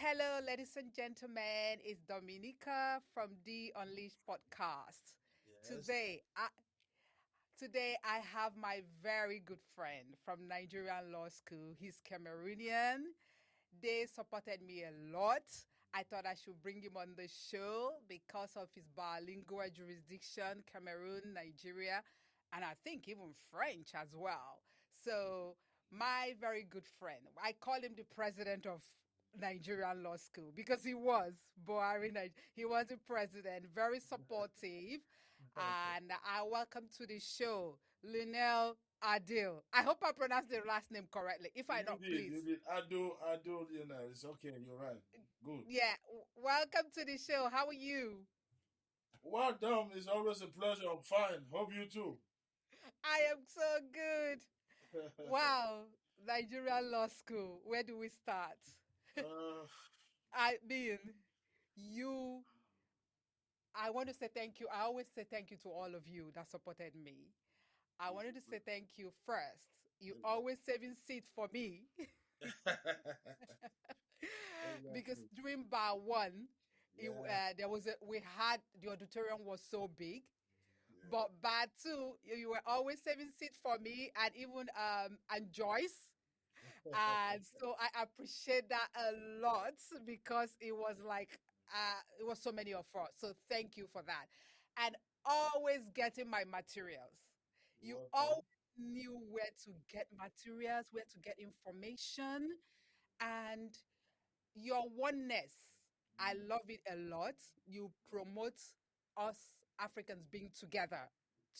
Hello, ladies and gentlemen. It's Dominica from the Unleashed podcast. Yes. Today, I, today I have my very good friend from Nigerian Law School. He's Cameroonian. They supported me a lot. I thought I should bring him on the show because of his bilingual jurisdiction, Cameroon, Nigeria, and I think even French as well. So, my very good friend, I call him the president of Nigerian Law School because he was Buhari. He was the president, very supportive, and I welcome to the show Lionel Adil. I hope I pronounced the last name correctly. If I You not, did. please. You did. Adoh Lionel. It's okay. You're right. Good. Yeah, welcome to the show. How are you? Well done. It's always a pleasure. I'm fine. Hope you too. I am so good. Wow, Nigerian Law School. Where do we start? uh, I mean, you, I want to say thank you. I always say thank you to all of you that supported me. I wanted to say thank you first. You always saving seats for me because exactly. during bar one, Yeah. we had the auditorium was so big. Yeah. But bad too, you were always saving seat for me and even and Joyce. And so I appreciate that a lot because it was so many of us. So thank you for that. And always getting my materials. You Welcome. always knew where to get materials, where to get information, and your oneness. I love it a lot. You promote us Africans being together.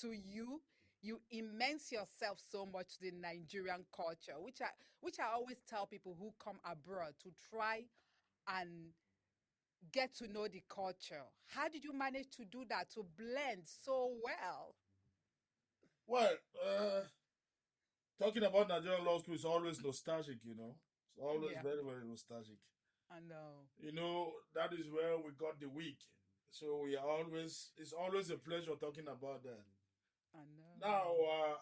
To you, you immerse yourself so much to the Nigerian culture, which I always tell people who come abroad to try and get to know the culture. How did you manage to do that, to blend so well? Well, talking about Nigerian law school is always nostalgic. It's always Yeah, very, very nostalgic. I know. That is where we got the week. So it's always a pleasure talking about that. I know. Now,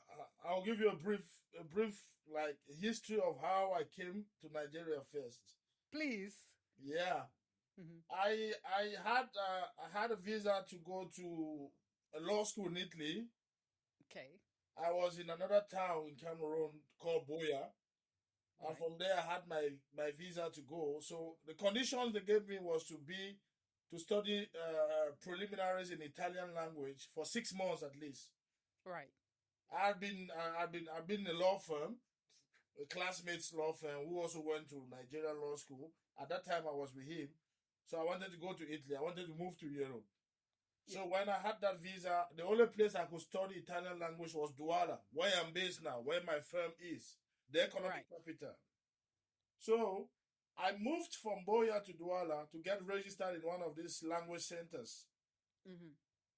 I'll give you a brief like history of how I came to Nigeria first. Please. Yeah, Mhm. I had a visa to go to a law school in Italy. Okay. I was in another town in Cameroon called Boya, and Right. from there I had my visa to go. So the conditions they gave me was to study preliminaries in Italian language for 6 months at least. Right. I've been in a law firm, a classmate's law firm who also went to Nigerian law school. At that time, I was with him. So I wanted to go to Italy. I wanted to move to Europe. Yeah. So when I had that visa, the only place I could study Italian language was Douala, where I'm based now, where my firm is, the economic Right. capital. So I moved from Boya to Douala to get registered in one of these language centers. Hmm.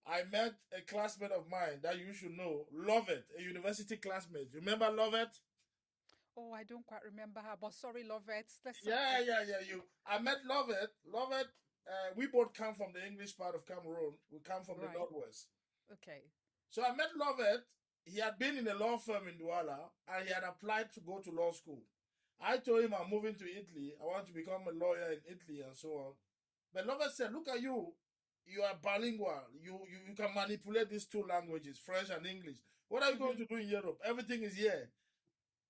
I met a classmate of mine that you should know, Lovett, a university classmate. Remember Lovett? Oh, I don't quite remember her, but sorry, Lovette. Let's Yeah, yeah, yeah. I met Lovett. Lovett. We both come from the English part of Cameroon. We come from the right. northwest. Okay. So I met Lovett. He had been in a law firm in Douala and he had applied to go to law school. I told him I'm moving to Italy. I want to become a lawyer in Italy and so on. But Lovett said, "Look at you. You are bilingual. You can manipulate these two languages, French and English. What are you going Hmm. to do in Europe? Everything is here."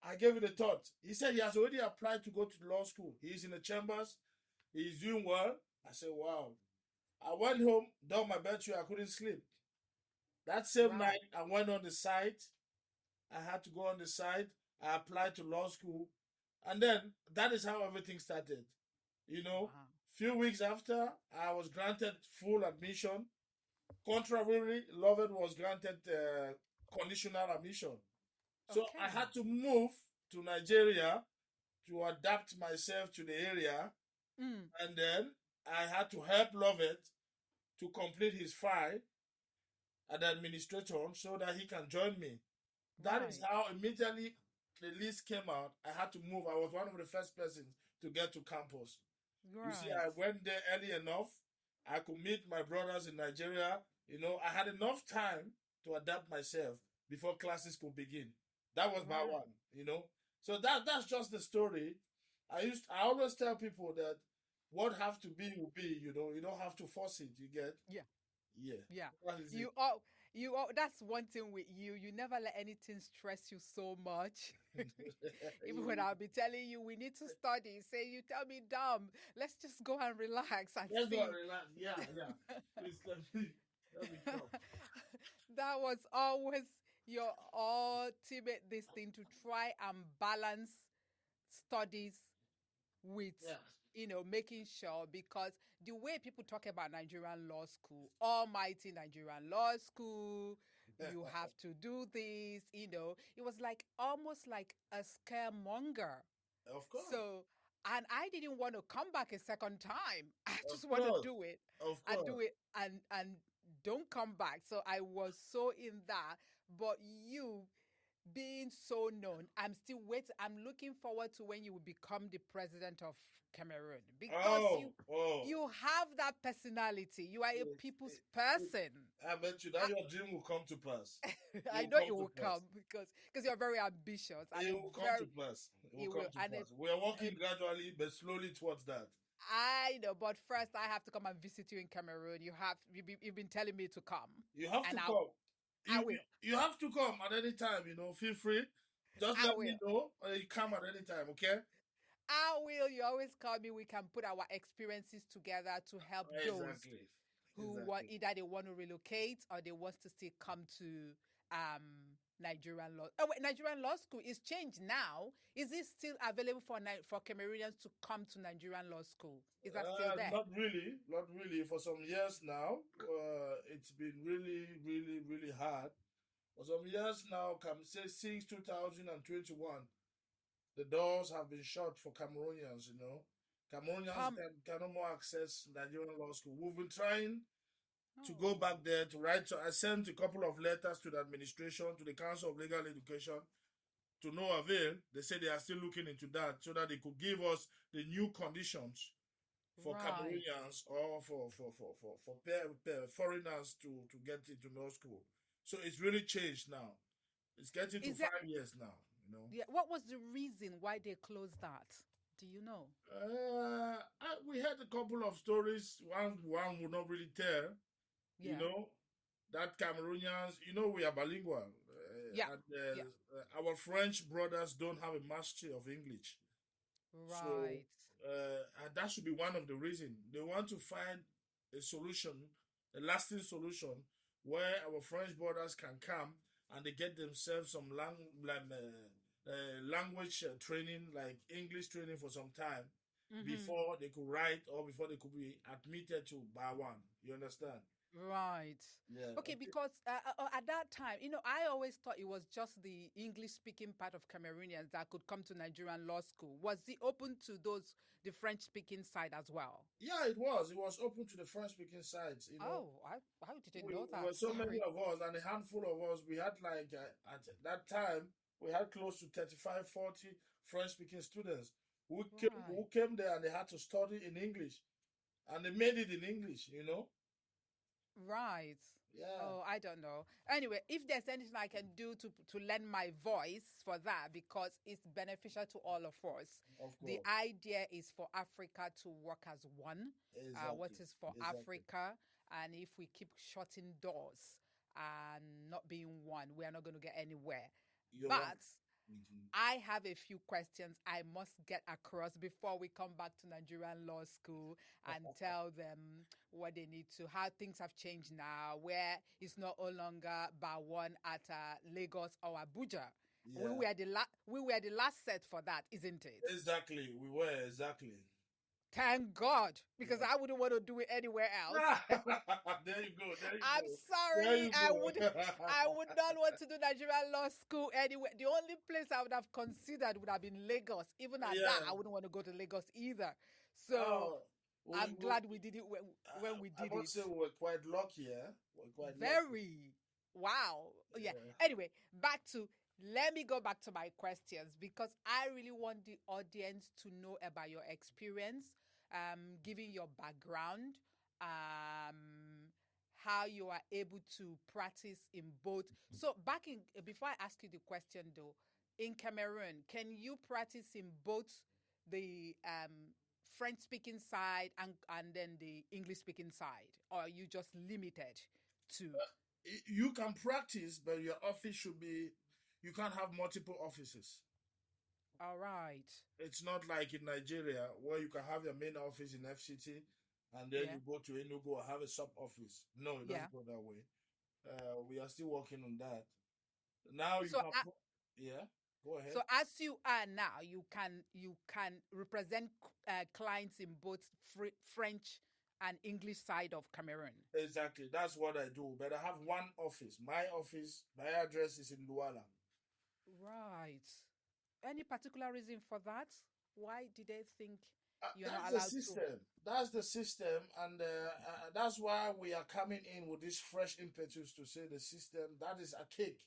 I gave it a thought. He said he has already applied to go to law school. He's in the chambers. He's doing well. I said, wow. I went home, done my bed. I couldn't sleep. That same Right. night, I went on the site. I had to go on the site. I applied to law school. And then that is how everything started. You know, Wow. few weeks after, I was granted full admission. Contrarily, Lovett was granted conditional admission. So I Okay. had to move to Nigeria to adapt myself to the area. Mm. And then I had to help Lovett to complete his file at the administration so that he can join me. That is Right. how immediately the list came out. I had to move. I was one of the first persons to get to campus. You see, Right. I went there early enough. I could meet my brothers in Nigeria. I had enough time to adapt myself before classes could begin. That was my Right. one. So that's just the story. I always tell people that what have to be will be, you don't have to force it, you get? Yeah. Yeah. Yeah. That is it. You all that's one thing with you. You never let anything stress you so much. Even when I'll be telling you we need to study, say you tell me dumb. Let's just go and relax and Let's go and see. relax. Yeah, yeah. Please let me come. That was always your ultimate this thing to try and balance studies with Yeah. making sure, because the way people talk about Nigerian law school, almighty Nigerian law school, you have to do this, it was like almost like a scaremonger. Of course. So, and I didn't want to come back a second time. I Of just want to course. do it Of and do course. it and don't come back. So I was so in that. But you being so known, I'm still waiting. I'm looking forward to when you will become the president of Cameroon, because Oh, you oh. you have that personality. You are a It, people's it, it, person. I bet you that your dream will come to pass. It I will know come it to will pass. come because you're very ambitious and It a will come to very pass. It will it come will to pass. We are a working gradually but slowly towards that. I know, but first I have to come and visit you in Cameroon. You've been telling me to come, You have and to I come. I You will. you have to come at any time, feel free. Just I let me will. know. You come at any time, okay? I will. You always call me. We can put our experiences together to help those Exactly. who want, Exactly. either they want to relocate or they want to still come to Nigerian law. Oh wait, Nigerian law school is changed now. Is it still available for Cameroonians to come to Nigerian law school? Is that still there? Not really, not really. For some years now, it's been really, really, really hard. For some years now, come say since 2021, the doors have been shut for Cameroonians. Cameroonians Come. can no more access Nigerian law school. We've been trying to go Oh, back there to write. So I sent a couple of letters to the administration, to the Council of Legal Education, to no avail. They said they are still looking into that so that they could give us the new conditions for right. Cameroonians or for foreigners to get into law school. So it's really changed now. It's getting to Is there? 5 years now. Yeah. What was the reason why they closed that? Do you know? We had a couple of stories. One would not really tell, you Yeah. know, that Cameroonians, we are bilingual. Yeah. And Yeah. our French brothers don't have a mastery of English. So Right. and that should be one of the reasons. They want to find a solution, a lasting solution, where our French brothers can come and they get themselves some language training, like English training for some time Mm-hmm. before they could write or before they could be admitted to Bar One. You understand? Right. Yeah. Okay, because at that time, I always thought it was just the English speaking part of Cameroonians that could come to Nigerian law school. Was it open to the French speaking side as well? Yeah, it was. It was open to the French speaking sides. Oh, I didn't We know that. were so many Sorry. of us, and a handful of us. We had like at that time we had close to 35, 40 French speaking students Right. who came there and they had to study in English, and they made it in English. Right. Yeah, Oh, I don't know. Anyway, if there's anything I can do to lend my voice for that, because it's beneficial to all of us. of The course. idea is for Africa to work as one. What Exactly. is for Exactly. Africa, and if we keep shutting doors and not being one, we are not going to get anywhere. You're right. But Mhm. I have a few questions I must get across before we come back to Nigerian Law School and tell them what they need to, how things have changed now, where it's not no longer bar one at Lagos or Abuja. Yeah, We were the last set for that, isn't it? exactly. We were exactly. Thank God, because Yeah. I wouldn't want to do it anywhere else. There you go. There you I'm go. There sorry. you I would go. I would not want to do Nigerian law school anywhere. The only place I would have considered would have been Lagos. Even at that, Yeah. I wouldn't want to go to Lagos either. So Oh, I'm glad we did it when we I did must it. say we were quite lucky, eh? We're quite lucky. Very. Wow. Yeah. Yeah. Anyway, let me go back to my questions, because I really want the audience to know about your experience, giving your background, how you are able to practice in both. So before I ask you the question though, in Cameroon, can you practice in both the French speaking side and then the English speaking side, or are you just limited to? You can practice, but your office should be. You can't have multiple offices. All right. It's not like in Nigeria where you can have your main office in FCT and then Yeah. you go to Enugu or have a sub office. No, it Yeah. doesn't go that way. We are still working on that. Now you So can, yeah, go ahead. so as you are now, you can represent clients in both French and English side of Cameroon. Exactly, that's what I do. But I have one office. My address is in Douala. Right. Any particular reason for that? Why did they think you're not That's the allowed to? system. That's the system, and that's why we are coming in with this fresh impetus to say the system that is a cake. Is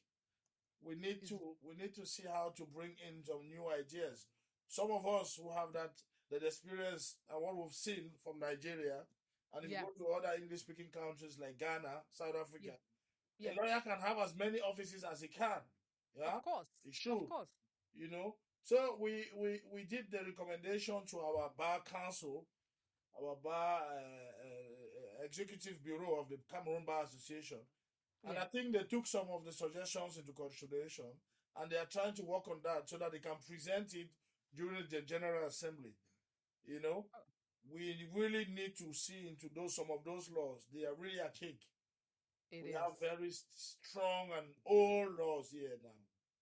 We need to see how to bring in some new ideas. Some of us who have that experience and what we've seen from Nigeria, and if you yeah, go to other English speaking countries like Ghana, South yeah, Africa, a yeah. lawyer can have as many offices as he can. Yeah, Of course, he of should. course. You know. So we did the recommendation to our bar council, our bar executive bureau of the Cameroon Bar Association, and Yeah. I think they took some of the suggestions into consideration, and they are trying to work on that so that they can present it during the General Assembly. You know, Oh, we really need to see into those some of those laws. They are really archaic. it We is. have very strong and old laws here now.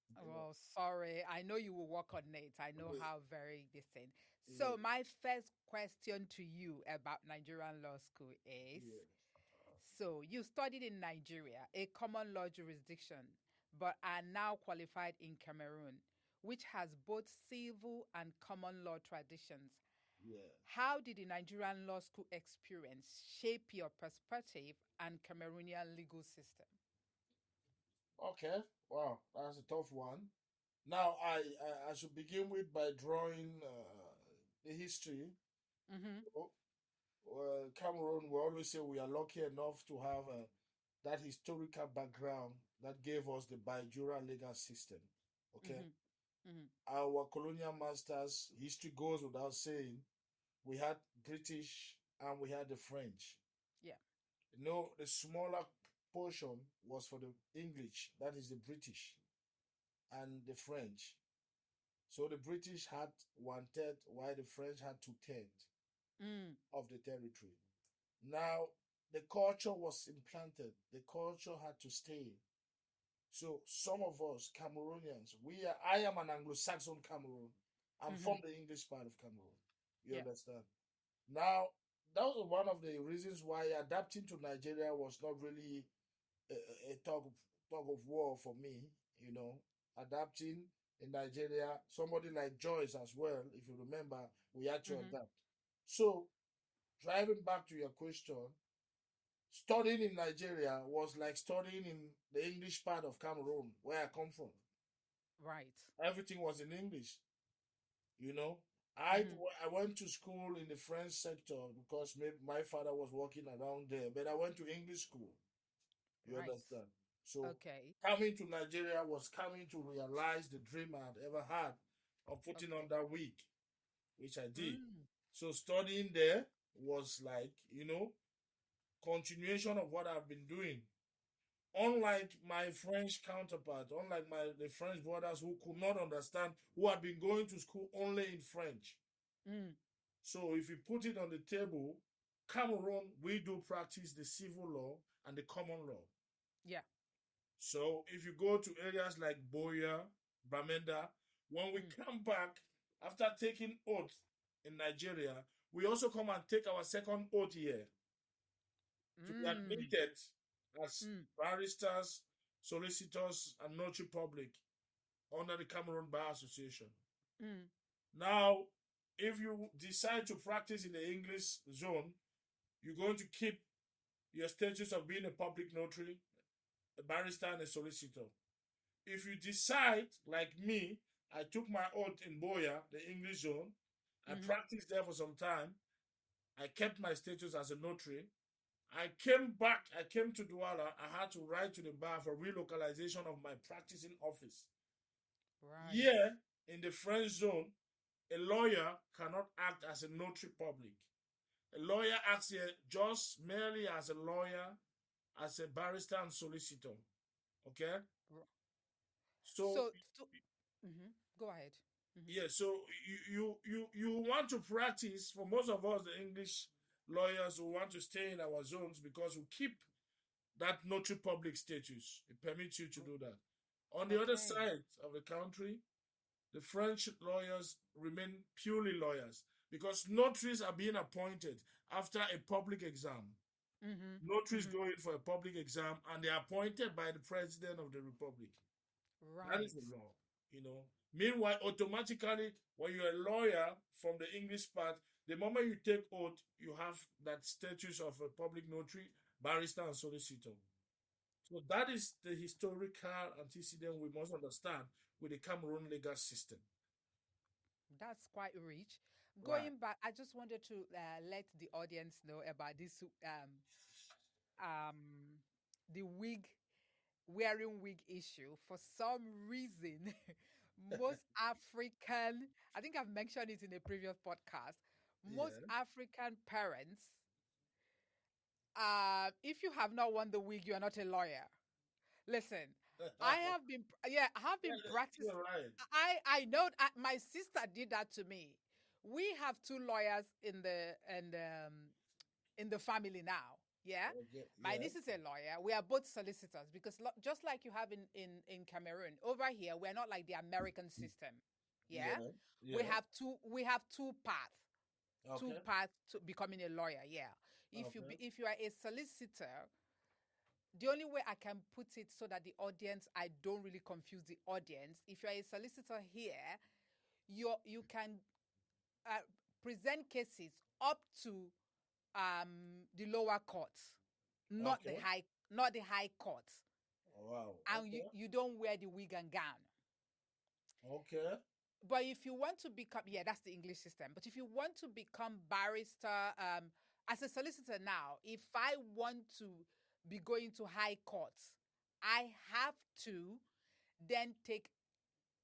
You know, Well, sorry. I know you will work on it. I know yeah, how very decent. yeah, So my first question to you about Nigerian Law School is, yeah. so you studied in Nigeria, a common law jurisdiction, but are now qualified in Cameroon, which has both civil and common law traditions. Yeah. How did the Nigerian Law School experience shape your perspective and Cameroonian legal system? Okay. Wow, that's a tough one. Now, I should begin with by drawing the history. Mm-hmm. Cameroon, we always say we are lucky enough to have that historical background that gave us the bijural legal system. Okay. Mm-hmm. Mm-hmm. Our colonial masters, history goes without saying, we had British and we had the French. Yeah. You know, the smaller portion was for the English, that is the British and the French. So the British had one third, while the French had two thirds Mm. of the territory. Now, the culture was implanted, the culture had to stay. So some of us Cameroonians, I am an Anglo-Saxon Cameroon. I'm Mm-hmm. from the English part of Cameroon. You Yeah. understand? Now, that was one of the reasons why adapting to Nigeria was not really a tug of war for me, you know, adapting in Nigeria, somebody like Joyce as well, if you remember, we had to Mm-hmm. adapt. So, driving back to your question, studying in Nigeria was like studying in the English part of Cameroon, where I come from. Right. Everything was in English, you know. Mm-hmm. I went to school in the French sector because my father was working around there, but I went to English school. You Right. understand? So Okay. coming to Nigeria was coming to realize the dream I had ever had of putting on Okay. that wig, which I did. Mm. So studying there was like, continuation of what I've been doing. Unlike my French counterpart, unlike the French brothers who could not understand, who had been going to school only in French. Mm. So if you put it on the table, Cameroon, we do practice the civil law and the common law. Yeah. So if you go to areas like Boya, Bamenda, when we Mm. come back after taking oath in Nigeria, we also come and take our second oath here to be Mm. admitted as Mm. barristers, solicitors, and notary public under the Cameroon Bar Association. Mm. Now, if you decide to practice in the English zone, you're going to keep your status of being a public notary, a barrister, and a solicitor. If you decide, like me, I took my oath in Boya, the English zone, I Mm-hmm. practiced there for some time, I kept my status as a notary. I came back, I came to Douala, I had to write to the bar for relocalization of my practicing office. Right. Here in the French zone, a lawyer cannot act as a notary public. A lawyer acts here just merely as a lawyer, as a barrister and solicitor. Okay? So So, go ahead. Hmm. yeah, so you want to practice for most of us, the English lawyers who want to stay in our zones because we keep that notary public status. It permits you to do that. On the other Okay. side of the country, the French lawyers remain purely lawyers because notaries are being appointed after a public exam. Hmm. Notaries Hmm. go in for a public exam and they are appointed by the president of the republic. That is Right. the law, you know. Meanwhile, automatically, when you're a lawyer from the English part, the moment you take oath, you have that status of a public notary, barrister, and solicitor. So that is the historical antecedent we must understand with the Cameroon legal system. That's quite rich. Right. Going back, I just wanted to let the audience know about this um, the wig wearing wig issue. For some reason, most African, I think I've mentioned it in a previous podcast, most Yeah. African parents, if you have not won the wig, you are not a lawyer. Listen, I have Yeah, been practicing. you're right. I know my sister did that to me. We have two lawyers in the family now. Yeah. Okay. My Yeah. niece is a lawyer. We are both solicitors because just like you have in Cameroon, over here we're not like the American system. Yeah. Yeah. Yeah. We have two Okay. paths to becoming a lawyer. Yeah. Okay. If you are a solicitor, the only way I can put it so that the audience, I don't really confuse the audience. If you're a solicitor here, you can uh, present cases up to the lower courts, Okay. not the high court, Wow. and Okay. you don't wear the wig and gown. Okay. But if you want to become, yeah, that's the English system. But if you want to become barrister, as a solicitor now, if I want to be going to high courts, I have to then take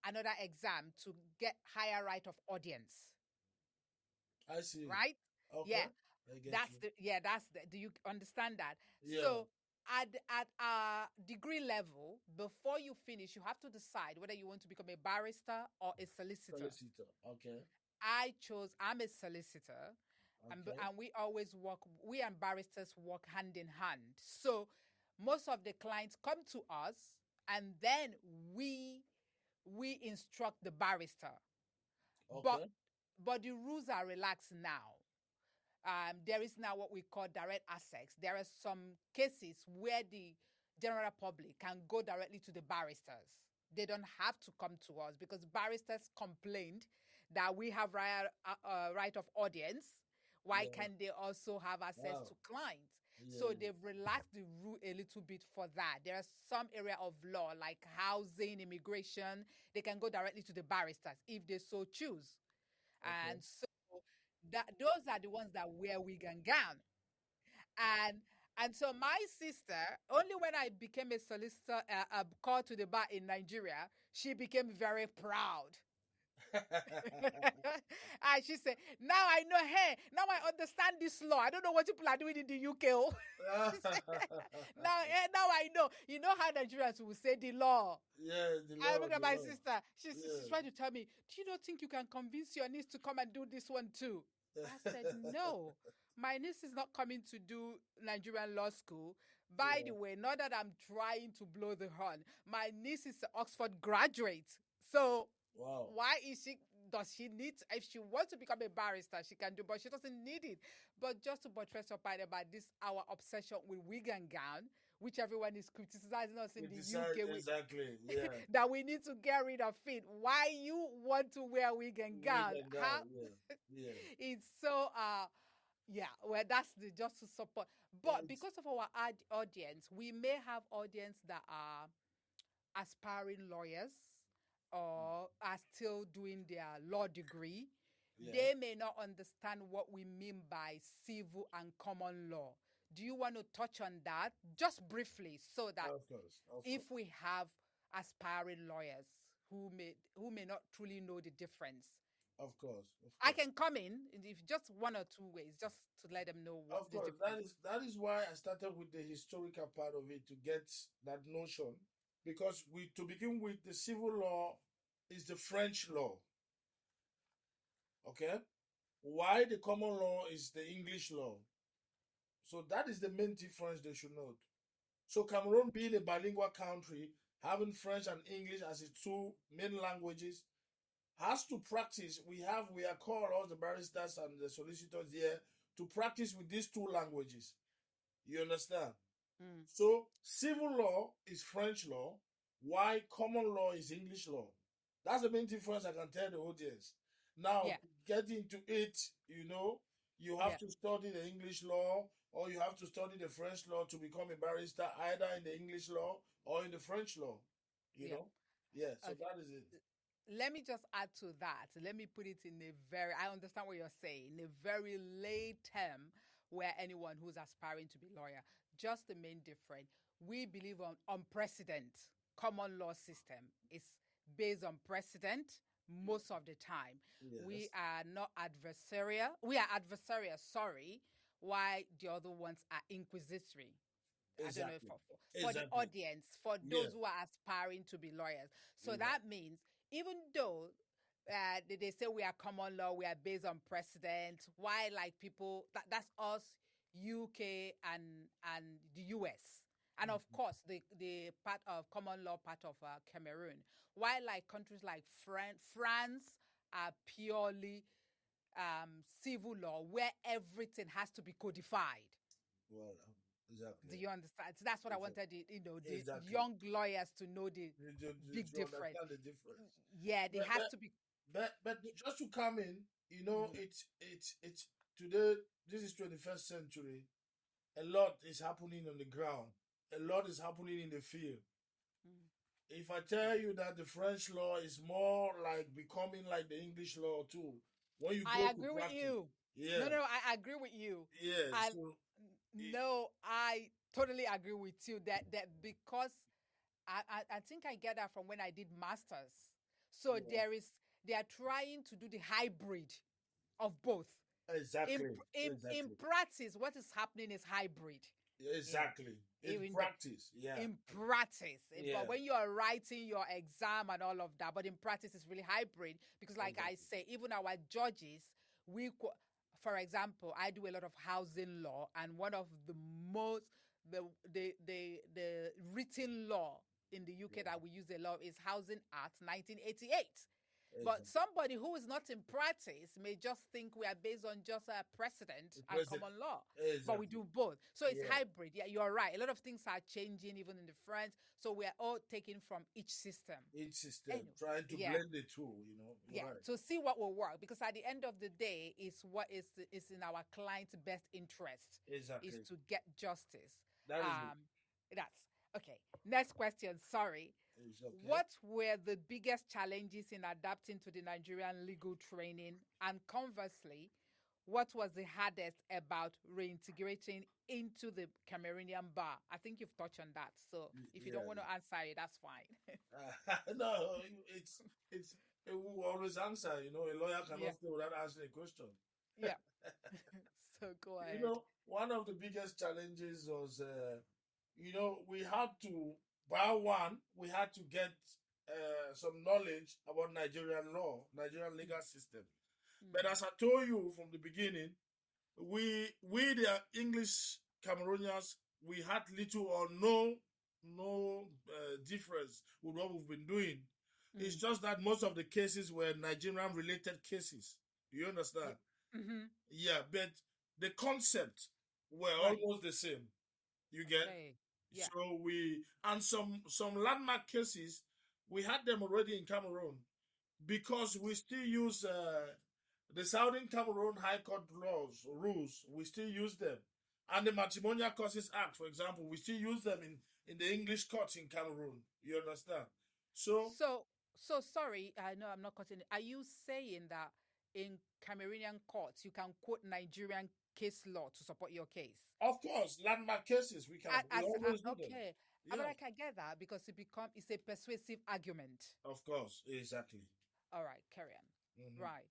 another exam to get higher right of audience, I see. right? Okay. Yeah, I get you. that's the. Do you understand that? Yeah. So at a degree level, before you finish, you have to decide whether you want to become a barrister or a solicitor. Solicitor. Okay. I'm a solicitor, Okay. and we always work, we and barristers work hand in hand. So most of the clients come to us, and then we we instruct the barrister. But Okay. the rules are relaxed now. There is now what we call direct access. There are some cases where the general public can go directly to the barristers. They don't have to come to us because barristers complained that we have right of audience. Why Yeah. can they also have access Wow. to clients? Yeah. So they've relaxed the rule a little bit for that. There are some area of law like housing, immigration. They can go directly to the barristers if they so choose. Okay. And so that those are the ones that wear wig and gown. And so my sister, only when I became a solicitor, called to the bar in Nigeria, she became very proud. And she said, "Now I know, hey, now I understand this law. I don't know what people are doing in the UK. Oh." She said, now I know. You know how Nigerians will say the law. Yeah, the I law, look at the my law. sister. She's Yeah. trying to tell me, do you not think you can convince your niece to come and do this one too? I said, no. My niece is not coming to do Nigerian Law School. By the Yeah. way, not that I'm trying to blow the horn. My niece is an Oxford graduate. So Wow. why is she does she need if she wants to become a barrister, she can do, but she doesn't need it. But just to buttress your point about this our obsession with wig and gown, which everyone is criticizing us in We the decide UK with exactly. Yeah. that we need to get rid of it. Why you want to wear wig and Wig gown? and Huh? gown. Yeah. Yeah. It's so yeah, well that's the just to support. But It's because of our audience, we may have audience that are aspiring lawyers or are still doing their law degree. yeah. They may not understand what we mean by civil and common law. Do you want to touch on that just briefly so that Of course. Of if course. we have aspiring lawyers who may not truly know the difference? Of course, of I course. can come in if just one or two ways, just to let them know what Of the course, difference. that is why I started with the historical part of it to get that notion. Because we to begin with, the civil law is the French law. Okay? Why the common law is the English law. So that is the main difference they should note. So Cameroon being a bilingual country, having French and English as its two main languages, has to practice. We are called all the barristers and the solicitors here to practice with these two languages. You understand? Mm. So civil law is French law, while common law is English law. That's the main difference I can tell the audience. Now, Yeah, getting into it, you have yeah, to study the English law or you have to study the French law to become a barrister, either in the English law or in the French law. You yeah. know? Yeah, so Okay. that is it. Let me just add to that. Let me put it in a very, I understand what you're saying, in a very lay term where anyone who's aspiring to be lawyer, just the main difference. We believe on precedent. Common law system is based on precedent most of the time. We Yes, are not adversarial. We are adversarial, sorry, why the other ones are inquisitory. I don't know if exactly. for the Exactly. audience, for Yeah, those who are aspiring to be lawyers. So yeah, that means even though they say we are common law, we are based on precedent. Why, like people, that's us, UK and the US, and of mhm, course the part of common law part of Cameroon. Why, like countries like France are purely civil law, where everything has to be codified. well, Do exactly. you understand? So that's what I Exactly. wanted the Exactly. young lawyers to know the big You difference. understand the difference. Yeah, they But has to be. just to come in, Mm, it's today. This is 21st century. A lot is happening on the ground. A lot is happening in the field. mm. If I tell you that the French law is more like becoming like the English law too, when you go I to agree with practice, you. yeah, No, I agree with you. yeah. And So it, no, I totally agree with you that because I think I get that from when I did masters. So yeah, they are trying to do the hybrid of both. exactly, In exactly, practice, what is happening is hybrid. You know, exactly. In even though practice, yeah, in practice. But yeah, when you're writing your exam and all of that, but in practice, it's really hybrid because, like I exactly. say, even our judges, for example, I do a lot of housing law, and one of the most the written law in the UK Yeah, that we use a lot is Housing Act 1988. But exactly. somebody who is not in practice may just think we are based on just a precedent and President, common law, but we exactly. do both. So it's Yeah, hybrid. Yeah, you're right. A lot of things are changing even in the French. So we are all taking from each system. each system Anyway, trying to yeah, blend the two. You're yeah. right. To see what will work, because at the end of the day, is what is in our client's best interest, is Exactly. to get justice. That is it. Um, that's okay. Next question. Sorry. It's okay. What were the biggest challenges in adapting to the Nigerian legal training? And conversely, what was the hardest about reintegrating into the Cameroonian bar? I think you've touched on that. So if you don't Yeah. want to answer it, that's fine. No, it's it will always answer. A lawyer Yeah, cannot stay without asking a question. yeah. So go ahead. One of the biggest challenges was, we had to, bar one, we had to get some knowledge about Nigerian law, Nigerian Mm, legal system. But mm, as I told you from the beginning, we the English Cameroonians, we had little or no difference with what we've been doing. It's mm. just that most of the cases were Nigerian related cases. You understand? Yeah. Mm-hmm. Yeah, but the concept were Right. almost the same. You get? Okay. Yeah. So and some landmark cases, we had them already in Cameroon because we still use the Southern Cameroon High Court laws, rules, we still use them. And the Matrimonial Causes Act, for example, we still use them in the English courts in Cameroon. You understand? So, So, so sorry, I know I'm not cutting it. Are you saying that in Cameroonian courts you can quote Nigerian case law to support your case? of course, landmark cases, we always do them. Okay, but Yeah, I can get that because it's a persuasive argument. of course, exactly. All right, carry on. Mhm. Right.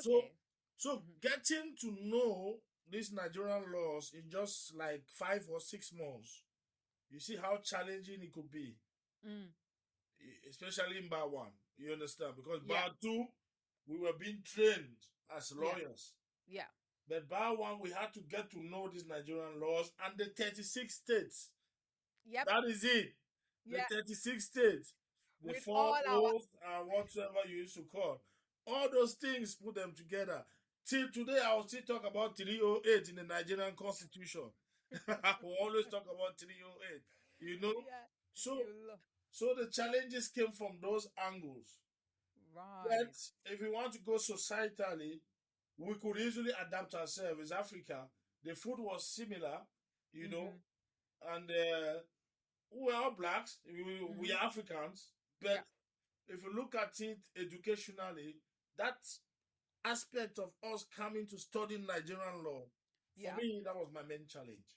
So, Okay. so Mm-hmm. getting to know these Nigerian laws in just like 5 or 6 months, you see how challenging it could be, Mm. especially in bar one. You understand? Because Yeah. bar two, we were being trained as Yeah. lawyers. Yeah. But bar one, we had to get to know these Nigerian laws and the 36 states. Yep. That is it. The Yeah. 36 states, the With four all our oaths and whatever you used to call. All those things, put them together. Till today, I will still talk about 308 in the Nigerian constitution. I will always talk about 308, you know. yeah. So, You love so the challenges came from those angles. But right. if we want to go societally, we could easily adapt ourselves. As Africa, the food was similar, you know, Mm-hmm. and we are all blacks, we Mm-hmm. are Africans, but Yeah. if you look at it educationally, that aspect of us coming to study Nigerian law, for Yeah. me, that was my main challenge.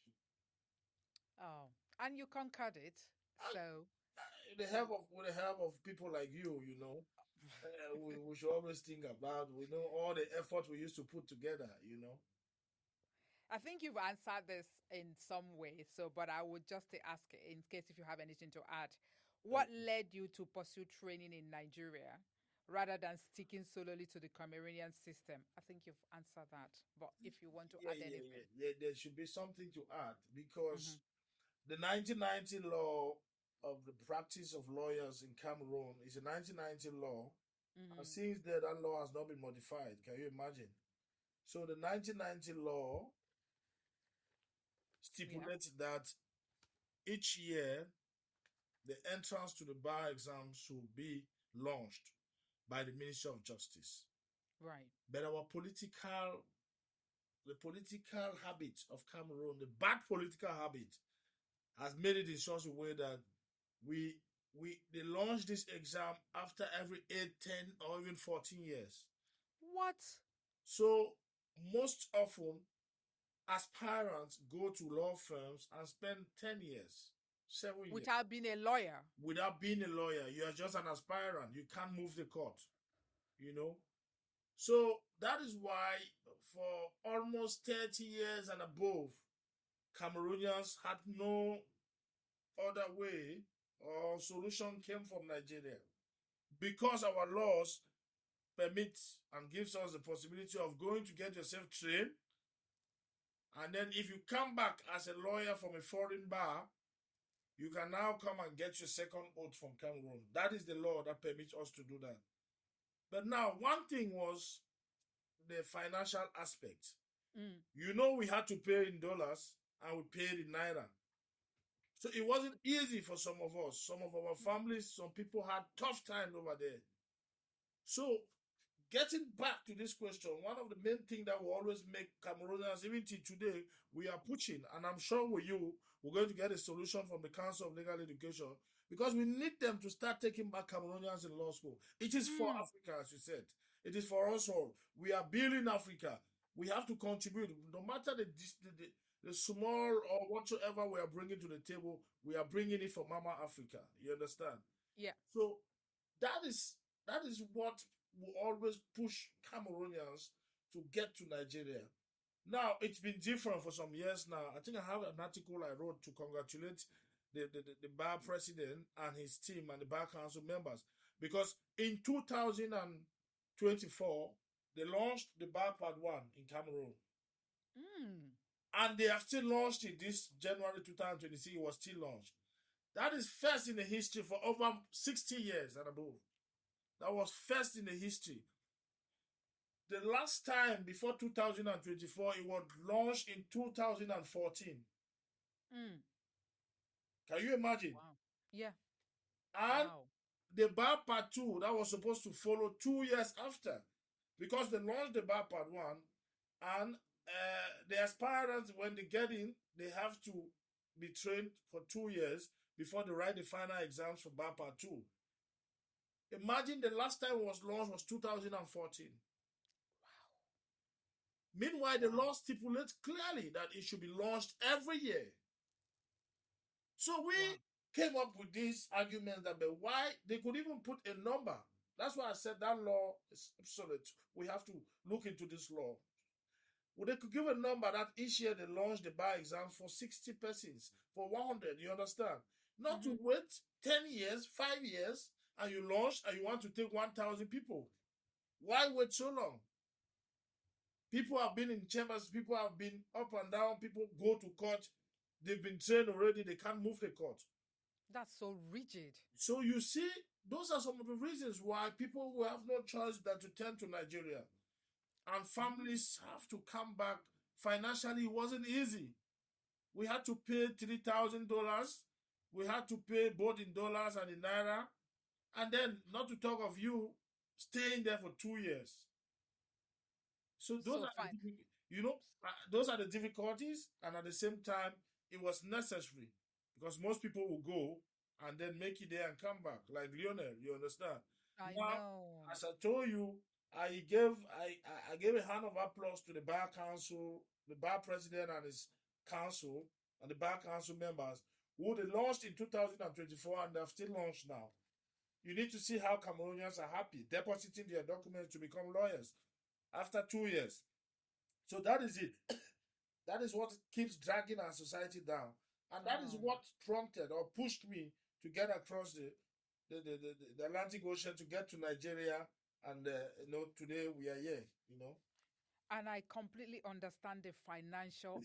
Oh. And you conquered it. And So with the help of people like you know, we should always think about, we know all the effort we used to put together, you know. I think you've answered this in some way. So, but I would just ask in case if you have anything to add. What led you to pursue training in Nigeria rather than sticking solely to the Cameroonian system? I think you've answered that. But if you want to add anything. There should be something to add Mm-hmm. because the 1990 law of the practice of lawyers in Cameroon is a 1990 law, and Mm-hmm. since then that law has not been modified. Can you imagine? So the 1990 law Yeah. stipulates that each year the entrance to the bar exam should be launched by the Ministry of Justice. Right. But the political habit of Cameroon, the bad political habit, has made it in such a way that we they launch this exam after every 8, 10, or even 14 years. What? So most often aspirants go to law firms and spend 10 years, 7 years Without being a lawyer. without being a lawyer. You are just an aspirant. You can't move the court, you know. So that is why for almost 30 years and above, Cameroonians had no other way or solution came from Nigeria. Because our laws permit and gives us the possibility of going to get yourself trained, and then if you come back as a lawyer from a foreign bar, you can now come and get your second oath from Cameroon. That is the law that permits us to do that. But now, one thing was the financial aspect. Mm. You know, we had to pay in dollars and we paid in naira. So it wasn't easy for some of us. Some of our families, some people had tough times over there. So getting back to this question, one of the main things that will always make Cameroonians, even till today, we are pushing, and I'm sure with you, we're going to get a solution from the Council of Legal Education because we need them to start taking back Cameroonians in law school. It is for Mm. Africa, as you said. It is for us all. We are building Africa. We have to contribute. No matter the small or whatsoever we are bringing to the table, we are bringing it for Mama Africa. You understand? Yeah. So that is that is what will always push Cameroonians to get to Nigeria. Now it's been different for some years now. I think I have an article I wrote to congratulate the bar president and his team and the bar council members because in 2024 they launched the bar part one in Cameroon. Mm. And they have still launched it this January 2026. It was still launched. That is first in the history for over 60 years and above. That was first in the history. The last time before 2024, it was launched in 2014. Mm. Can you imagine? Wow. Yeah. And Wow. the bar part two, that was supposed to follow 2 years after because they launched the bar part one and the aspirants, when they get in, they have to be trained for 2 years before they write the final exams for bar part two. Imagine the last time it was launched was 2014. Meanwhile, the Wow. law stipulates clearly that it should be launched every year. So we Wow. came up with this argument that but why they could even put a number That's why I said that law is obsolete. We have to look into this law. Well, they could give a number that each year they launch the bar exams for 60 persons, for 100, you understand? Not to Mm-hmm. wait 10 years, 5 years, and you launch and you want to take 1,000 people. Why wait so long? People have been in chambers, people have been up and down, people go to court. They've been trained already, they can't move the court. That's so rigid. So you see, those are some of the reasons why people will have no choice than to turn to Nigeria. And Mm. families have to come back. Financially, it wasn't easy. We had to pay $3,000. We had to pay both in dollars and in naira. And then, not to talk of you staying there for 2 years. So those So are fine. those are the difficulties, and at the same time, it was necessary because most people will go and then make it there and come back, like Lionel. You understand? I Now, know. as I told you, I gave a hand of applause to the bar council, the bar president and his council, and the bar council members who they launched in 2024 and they've still launched now. You need to see how Cameroonians are happy depositing their documents to become lawyers after 2 years. So that is it. That is what keeps dragging our society down. And that is Um, what prompted or pushed me to get across the Atlantic Ocean to get to Nigeria. And, today we are here, you know. and I completely understand the financial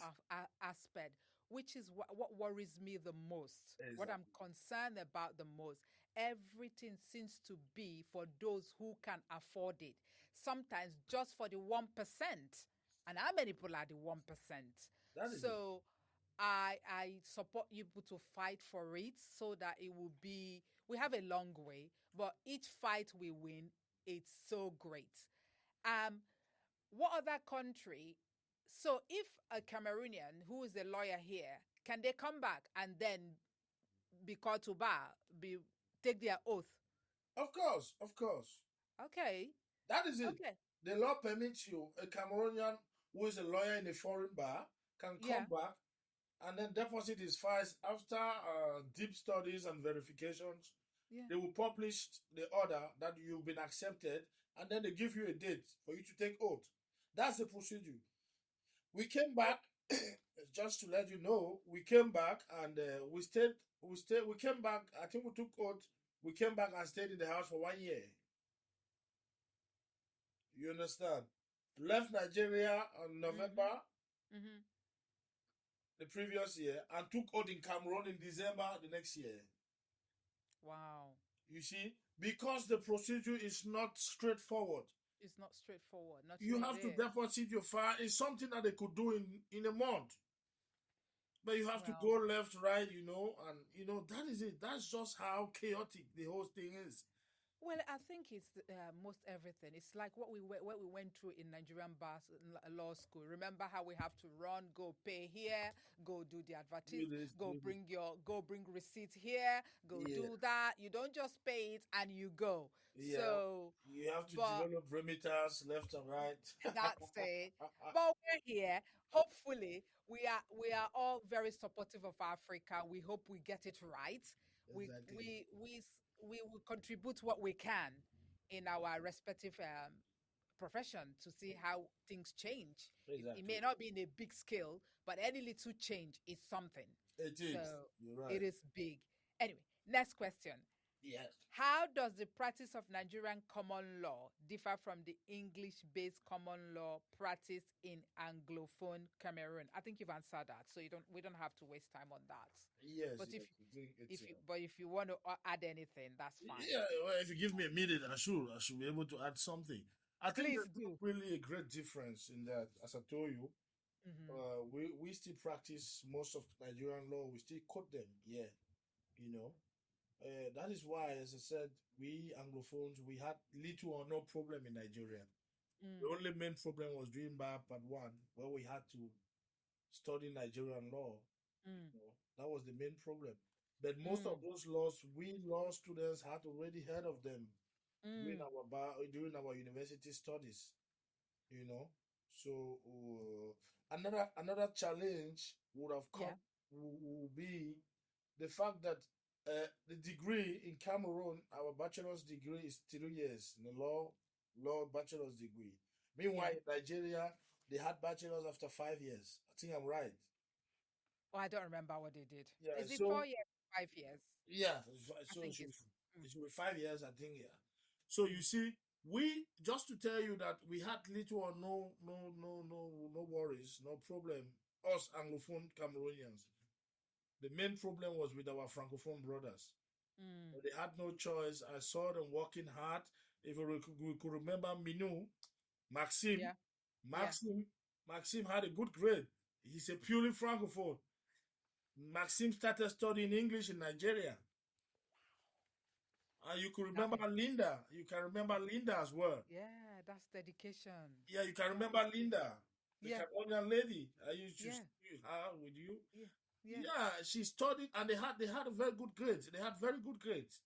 aspect, which is what worries me the most. What I'm Exactly. concerned about the most. Everything seems to be for those who can afford it. Sometimes just for the 1%. And how many people are the 1%? That is it. So I support you people to fight for it so that it will be. We have a long way, but each fight we win, it's so great. Um, what other country? So if a Cameroonian who is a lawyer here, can they come back and then be called to bar, be take their oath? Of course, of course. Okay, That is it. okay, The law permits you, a Cameroonian who is a lawyer in a foreign bar, can yeah, come back and then deposit his files after deep studies and verifications. yeah. They will publish the order that you've been accepted, and then they give you a date for you to take oath. That's the procedure. We came back, just to let you know, we came back and we came back, I think we took oath, we came back and stayed in the house for 1 year. You understand? Left Nigeria on Mm-hmm. November Mm-hmm. the previous year and took oath in Cameroon in December the next year. Wow, You see, because the procedure is not straightforward. it's not straightforward. Nothing You it have to is. deposit your file. It's something that they could do in a month. But you have to Well, go left, right, and that is it. That's just how chaotic the whole thing is. well, I think it's most everything. It's like what we went through in Nigerian law school. Remember how we have to run, go pay here, go do the Do advertise, this, go do this. go bring receipt here, go Yeah, do that. You don't just pay it and you go. yeah. So, You have to but develop perimeters left and right. that's it. But we're here. Hopefully, we are all very supportive of Africa. We hope we get it right. We Exactly. we we s- we will contribute what we can in our respective profession to see how things change. It may Exactly. not be in a big scale, but any little change is something. It So is. You're it right. is big. Anyway, next question. Yes. How does the practice of Nigerian common law differ from the English-based common law practiced in Anglophone Cameroon? I think you've answered that, so we don't have to waste time on that. Yes, But yes. I think it's if you want to add anything, that's fine. yeah. Well, if you give me a minute, I should be able to add something. I think Please there's not do. really a great difference in that. As I told you, Hmm. we still practice most of Nigerian law. We still quote them. Yeah, you know. That is why, as I said, we Anglophones we had little or no problem in Nigeria. The Mm, only main problem was during Bar Part One, where we had to study Nigerian law. mm, That was the main problem. But most mm, of those laws, we law students had already heard of them mm. during our university studies. You know, so another challenge would have Yeah. come will be the fact that The degree in Cameroon, our bachelor's degree is 3 years in the law bachelor's degree. Meanwhile, Yeah. in Nigeria, they had bachelors after 5 years. I think I'm right. Oh, I don't remember what they did. Yeah, Is it so 4 years, 5 years? yeah, I so think it's. it should be 5 years, I think. Yeah. So you Mm. see, we just to tell you that we had little or no worries, no problem. Us Anglophone Cameroonians. The main problem was with our Francophone brothers. Mm. They had no choice. I saw them working hard. If we could remember Minou, Maxime, Yeah. Yeah. Maxime, Maxime had a good grade. He's a purely Francophone. Maxime started studying English in Nigeria. And you could That remember is. Linda. You can remember Linda as well. Yeah. That's dedication. Yeah, you can That remember is. Linda, the Yeah. Cameroonian lady. I used to Yeah. see her with you. Yeah. Yeah. Yeah, she studied and they had a very good grades. They had very good grades.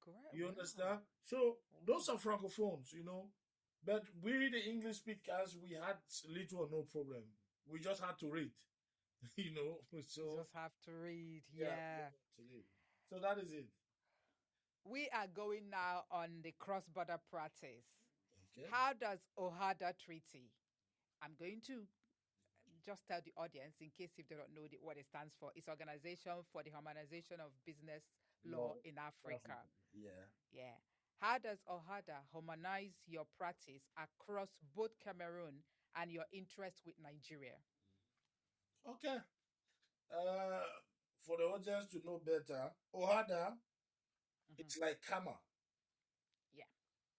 Great. You Wow. understand? So Wow. those are francophones, But we, the English speakers, we had little or no problem. We just had to read, you know. You So just have to read. yeah, we Yeah. just had to read. So that is it. We are going now on the cross border practice. Okay. How does OHADA Treaty? I'm going to just tell the audience, in case if they don't know what it stands for. It's Organization for the Harmonization of Business Law Law, in Africa. Africa. Yeah. Yeah. How does OHADA harmonize your practice across both Cameroon and your interest with Nigeria? Okay. Uh, for the audience to know better, Ohada, Hmm. it's like Kama. Yeah.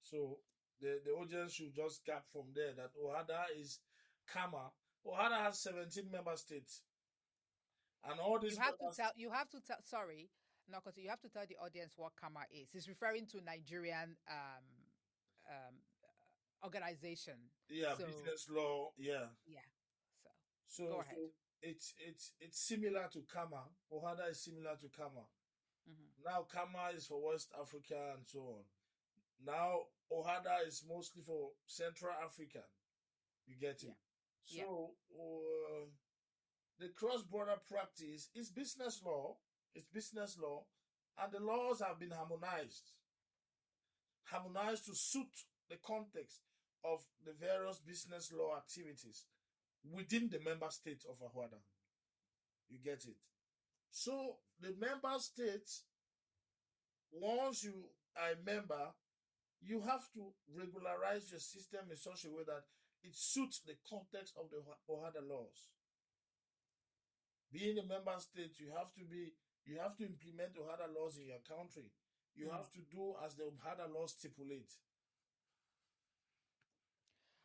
So the audience should just gap from there that Ohada is Kama. Ohada has 17 member states. And all You these have to members, tell, sorry, no, because you have to tell the audience what Kama is. It's referring to Nigerian um, organization. yeah, So, business law, yeah. yeah. So, go So ahead. it's similar to Kama. Ohada is similar to Kama. Hmm. Now Kama is for West Africa and so on. Now Ohada is mostly for Central Africa. You get Yeah. it? Yeah. So the cross-border practice is business law. It's business law, and the laws have been harmonized to suit the context of the various business law activities within the member states of Ahwada. You get it? So the member states, once you are a member, you have to regularize your system in such a way that it suits the context of the Ohada laws. Being a member state, you have to implement Ohada laws in your country. You Hmm. have to do as the Ohada laws stipulate.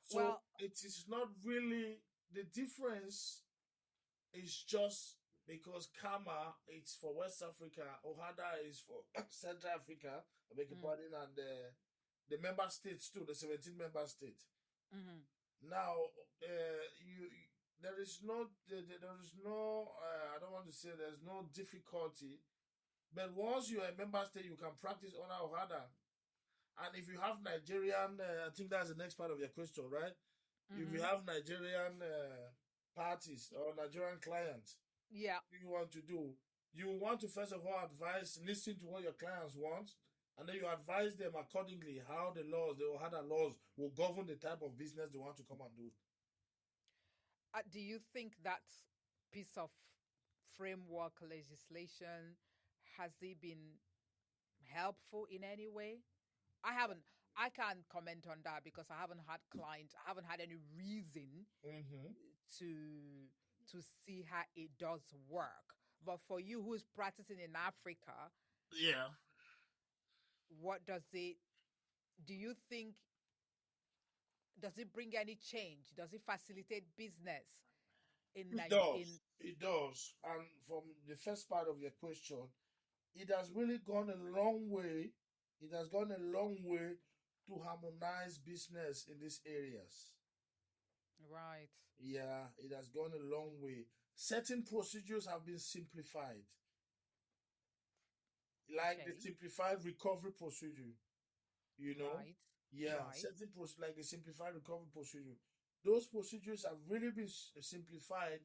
So Well, it is not really the difference is just because Kama is for West Africa, Ohada is for Central Africa, I beg your mm, pardon, and the member states too, the 17 member states. hmm. Now, you there is no I don't want to say there's no difficulty, but once you're a member state, you can practice on Ohada. And if you have Nigerian, I think that's the next part of your question, right? If you Hmm. have Nigerian parties or Nigerian clients, Yeah. what you want to do, you want to first of all listen to what your clients want, and then you advise them accordingly how the laws, the Ohada laws, will govern the type of business they want to come and do. Do you think that piece of framework legislation has it been helpful in any way? I haven't. I can't comment on that because I haven't had client. I haven't had any reason Mm-hmm. to to see how it does work. But for you who's practicing in Africa, Yeah, what does it? Do you think does it bring any change? Does it facilitate business in it Niger does. in? It does. And from the first part of your question, it has really gone a long way. It has gone a long way to harmonize business in these areas. Right. Yeah, it has gone a long way. Certain procedures have been simplified, like the Okay. simplified recovery procedure, you know? Right. Yeah, Right. certain like the simplified recovery procedure. Those procedures have really been simplified,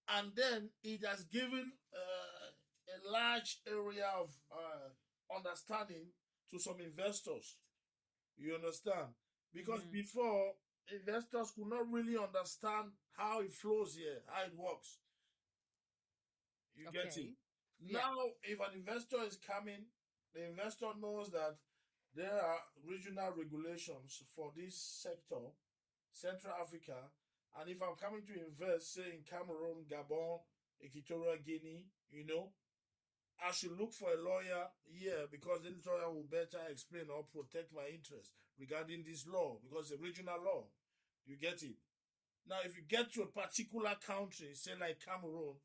and then it has given a large area of understanding to some investors. You understand? Because Mm-hmm. before, investors could not really understand how it flows here, how it works. You get it? Okay. Yeah. Now, if an investor is coming, the investor knows that there are regional regulations for this sector, Central Africa, and if I'm coming to invest, say in Cameroon, Gabon, Equatorial Guinea, I should look for a lawyer here because this lawyer will better explain or protect my interest regarding this law because it's a regional law. You get it? Now, if you get to a particular country, say like Cameroon,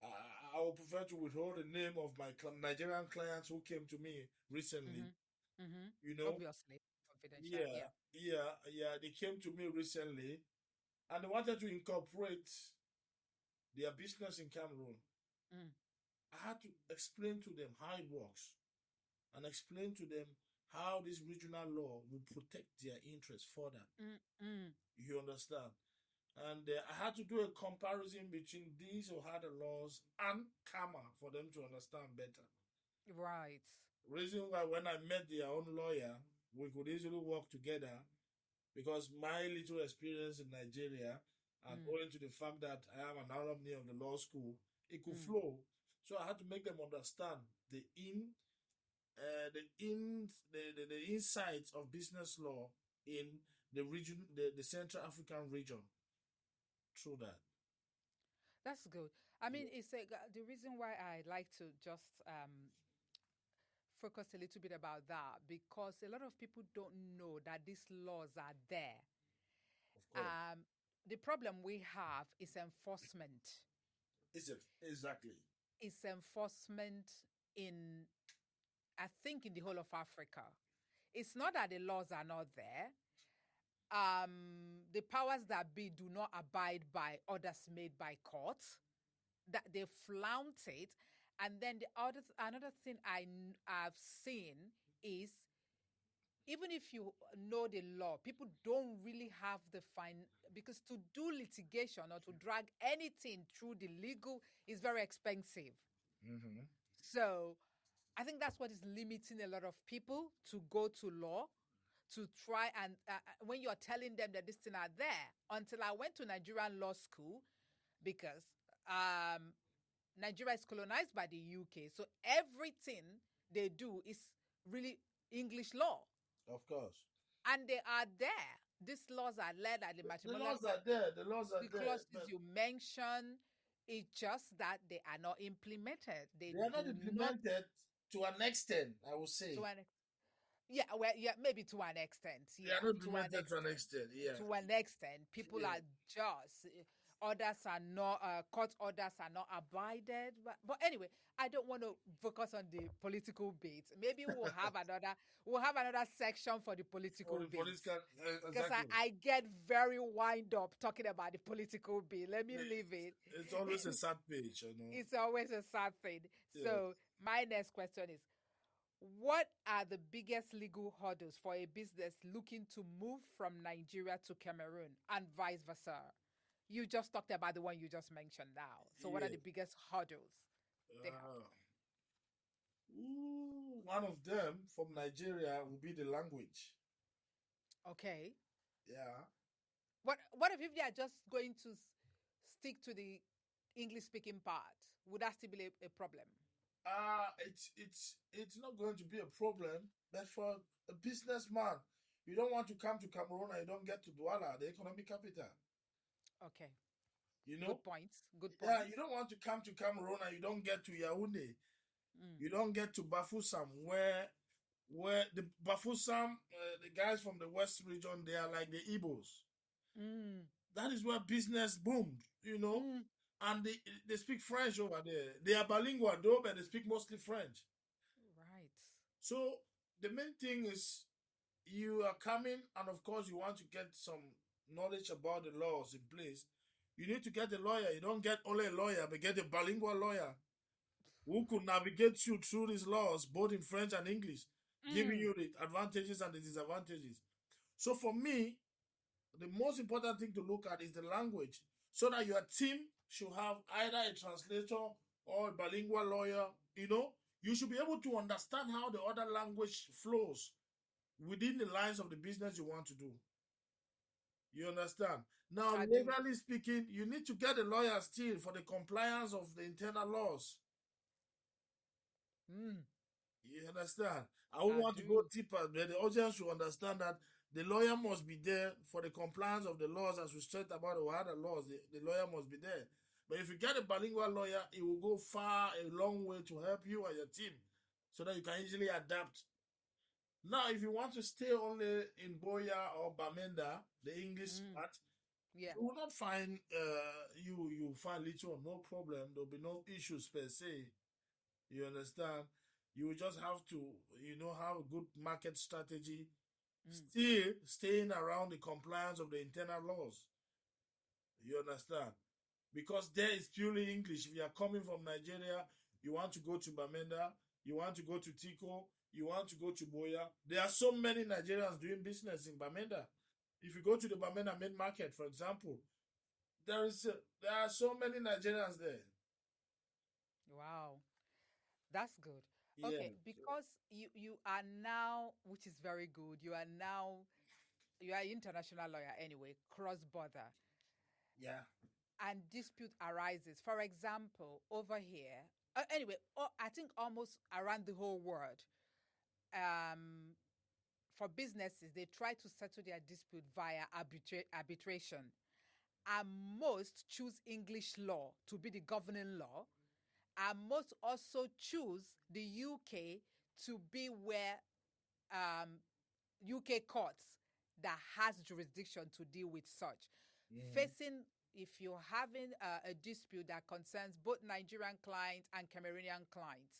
I would prefer to withhold the name of my Nigerian clients who came to me recently. Mm-hmm. Mm-hmm. You know, Obviously, confidential. yeah, Yeah. yeah. They came to me recently and they wanted to incorporate their business in Cameroon. Mm. I had to explain to them how it works and explain to them how this regional law will protect their interests further. Mm-mm. You understand? And I had to do a comparison between these Ohada laws and Kama for them to understand better. Right. Reason why when I met their own lawyer, we could easily work together because my little experience in Nigeria and Mm. owing to the fact that I am an alumni of the law school, it could Mm. flow. So I had to make them understand the insights of business law in the region, the Central African region. Through that, That's good. I yeah, mean, the reason why I like to just focus a little bit about that because a lot of people don't know that these laws are there. of course, Um, the problem we have is enforcement. is it exactly? It's enforcement in, I think, in the whole of Africa. It's not that the laws are not there. The powers that be do not abide by orders made by courts. That they flaunt it, and then another thing I've seen is even if you know the law, people don't really have the fine because to do litigation or to drag anything through the legal is very expensive. Mm-hmm. So I think that's what is limiting a lot of people to go to law to try and when you're telling them that this thing are there. Until I went to Nigerian Law School because um, Nigeria is colonized by the UK, so everything they do is really English law, Of course, and they are there. These laws are led at the the matrimonial, laws are there. The laws are the there, clauses but you mentioned. It's just that they are not implemented. They they are not do not implemented to an extent. I would to say an yeah, well, yeah, maybe to an extent. they are Yeah, not to an implemented to an extent. extent. Yeah, To an extent, people yeah. are just orders are not court orders are not abided. But anyway, I don't want to focus on the political bit. Maybe we'll have another section for the For political the bit political, because exactly. I get very wind up talking about the political bit. Let me leave it. It's always a sad page, you know. It's always a sad thing. Yeah. So my next question is what are the biggest legal hurdles for a business looking to move from Nigeria to Cameroon and vice versa? You just talked about the one you just mentioned now. So, what are Yeah. the biggest hurdles they have? Uh, One of them from Nigeria will be the language. Okay. Yeah. What if they are just going to stick to the English speaking part? Would that still be a problem? It's not going to be a problem, but for a businessman, you don't want to come to Cameroon and you don't get to Douala, the economic capital. Okay. You know, Good points. Good yeah, points. you don't want to come to Cameroon and you don't get to Yaounde. Mm. You don't get to Bafoussam, where the Bafoussam, the guys from the West region, they are like the Igbos. Mm. That is where business boomed, Mm. and they speak French over there. They are bilingual though, but they speak mostly French. Right. So the main thing is you are coming, and of course you want to get some knowledge about the laws in place. You need to get a lawyer. You don't get only a lawyer, but get a bilingual lawyer who could navigate you through these laws, both in French and English, giving Mm. you the advantages and the disadvantages. So for me, the most important thing to look at is the language, so that your team should have either a translator or a bilingual lawyer, you should be able to understand how the other language flows within the lines of the business you want to do. You understand? Now, I do. legally speaking, you need to get a lawyer still for the compliance of the internal laws. Mm, You understand? I won't I want to go do. deeper, but the audience should understand that the lawyer must be there for the compliance of the laws, as we said about the other laws. The lawyer must be there. But if you get a bilingual lawyer, it will go far, a long way to help you and your team so that you can easily adapt. Now, if you want to stay only in Boya or Bamenda, the English Mm, part, yeah. you will not find you find little or no problem. There'll be no issues per se. You understand? You will just have to, have a good market strategy, Mm, still staying around the compliance of the internal laws. You understand? Because there is purely English. If you are coming from Nigeria, you want to go to Bamenda, you want to go to Tico, you want to go to Boya. There are so many Nigerians doing business in Bamenda. If you go to the Bamenda main market, for example, there are so many Nigerians there. wow. That's good. Yeah. Okay, because you are now, which is very good. You are an international lawyer anyway, cross border, Yeah. and dispute arises. For example, over here, anyway, I think almost around the whole world, um, for businesses, they try to settle their dispute via arbitration, and most choose English law to be the governing law, and most also choose the UK to be where um, UK courts that has jurisdiction to deal with such. Mhm. Facing, if you're having a dispute that concerns both Nigerian clients and Cameroonian clients,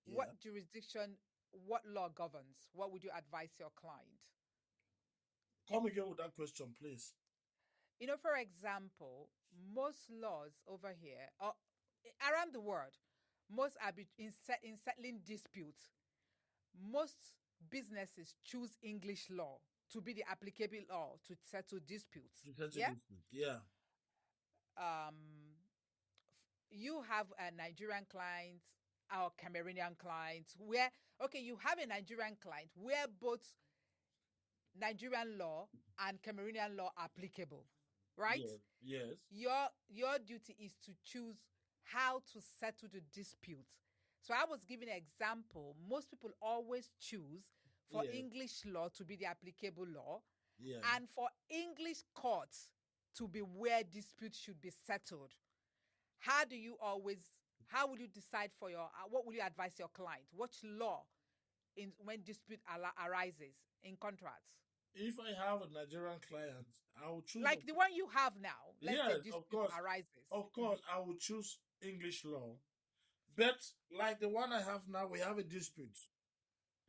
Yeah. what jurisdiction, what law governs? What would you advise your client? Come again with that question, please. For example, most laws over here, or around the world, most in settling disputes, most businesses choose English law to be the applicable law to settle disputes. Defensive Yeah. dispute. Yeah. Um, you have a Nigerian client or Cameroonian client where, okay, you have a Nigerian client where both Nigerian law and Cameroonian law are applicable, right? Yeah. Yes. Your duty is to choose how to settle the dispute. So I was giving an example. Most people always choose for Yeah. English law to be the applicable law Yeah. and for English courts to be where disputes should be settled. How do you always how will you decide for your what will you advise your client? Which law in when dispute arises in contracts? If I have a Nigerian client, I will choose Like the one you have now, let's say yes, of dispute course. arises. Of course, I will choose English law. But like the one I have now, we have a dispute.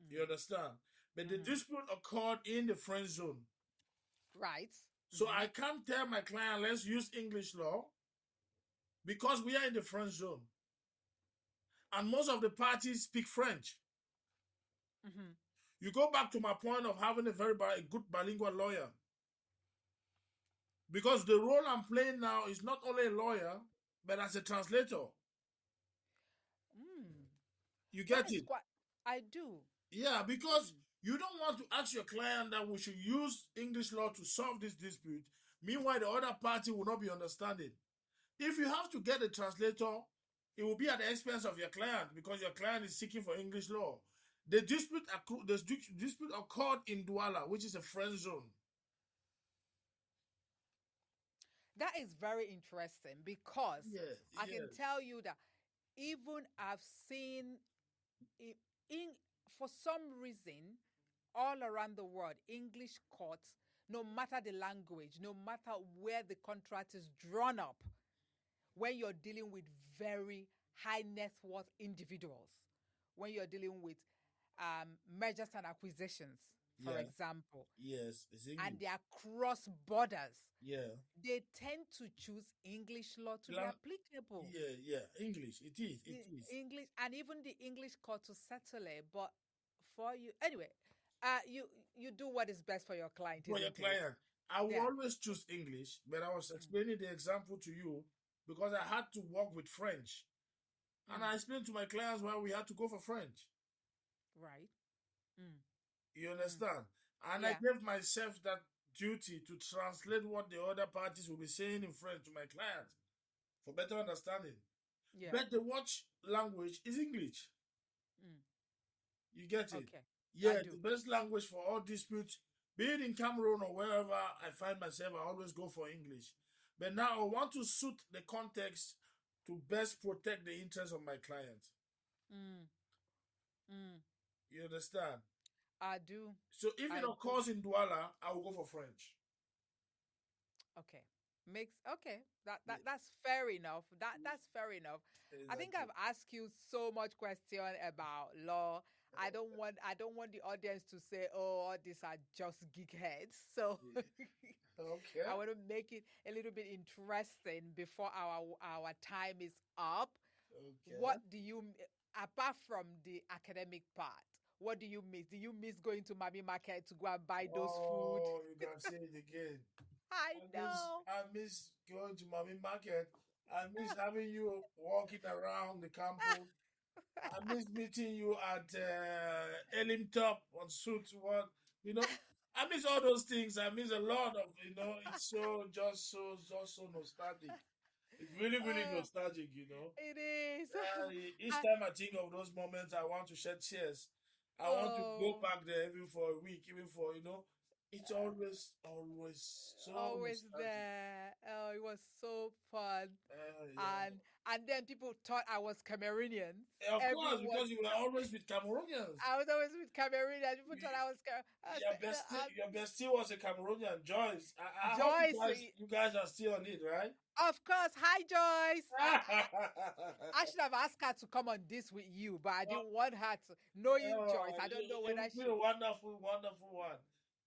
You Mm, understand? But the mhm. dispute occurred in the French zone. Right. So Hmm. I can't tell my client, let's use English law because we are in the French zone. And most of the parties speak French. Hmm. You go back to my point of having a very good bilingual lawyer. Because the role I'm playing now is not only a lawyer, but as a translator. Mm. You That get is it? quite. I do. Yeah, because Mm. you don't want to ask your client that we should use English law to solve this dispute. Meanwhile, the other party will not be understanding. If you have to get a translator, it will be at the expense of your client because your client is seeking for English law. The dispute occurred in Douala, which is a French zone. That is very interesting because Yeah, I can yes, tell you that even I've seen i- in for some reason all around the world English courts, no matter the language, no matter where the contract is drawn up, when you're dealing with very high net worth individuals, when you're dealing with mergers and acquisitions, for yeah, example, yes, it's and English. they are cross borders, Yeah, they tend to choose English law to be applicable. yeah, yeah, English. It is, it is. English and even the English court to settle it. But for you, anyway, you do what is best for your client, For your isn't it? client, I will Yeah. always choose English, but I was Mm. explaining the example to you because I had to work with French. And I explained to my clients why we had to go for French. Right. Mm. You Mm. understand? And I Yeah. gave myself that duty to translate what the other parties will be saying in French to my clients for better understanding. Yeah. But the watch language is English. Mm. You get it? Okay. I Yeah, the do. best language for all disputes, be it in Cameroon or wherever I find myself, I always go for English. But now I want to suit the context to best protect the interests of my client. Mm. Mm. You understand? I do. So if it I do. occurs in Douala, I will go for French. Okay. Makes okay. Yeah, That's fair enough. That's fair enough. I think exactly. I've asked you so much question about law. I don't want the audience to say, "Oh, all these are just geek heads." So Okay. I want to make it a little bit interesting before our time is up. Okay. What do you apart from the academic part? What do you miss? Do you miss going to Mami Market to go and buy those food? Oh, you can say it again. I know. I miss going to Mami Market. I miss having you walking around the campus. I miss meeting you at Elim Top on Suit One. You know, I miss all those things. I miss a lot of, it's just so nostalgic. It's really, really Uh, nostalgic, you know. it is. Each I, time I think of those moments, I want to shed tears. I want to go oh, back there even for a week, even for, it's always so always nostalgic. there. Oh, it was so fun. Yeah. And then people thought I was Cameroonian. Of course, Everyone because you were thought always with Cameroonians. I was always with Cameroonian. People thought I was I Your said, no, bestie, your bestie was a Cameroonian, Joyce. I hope Joyce. you guys are still on it, right? Of course. Hi, Joyce. I should have asked her to come on this with you, but I didn't want her to. Knowing Joyce, I don't know whether You've been a wonderful, wonderful one.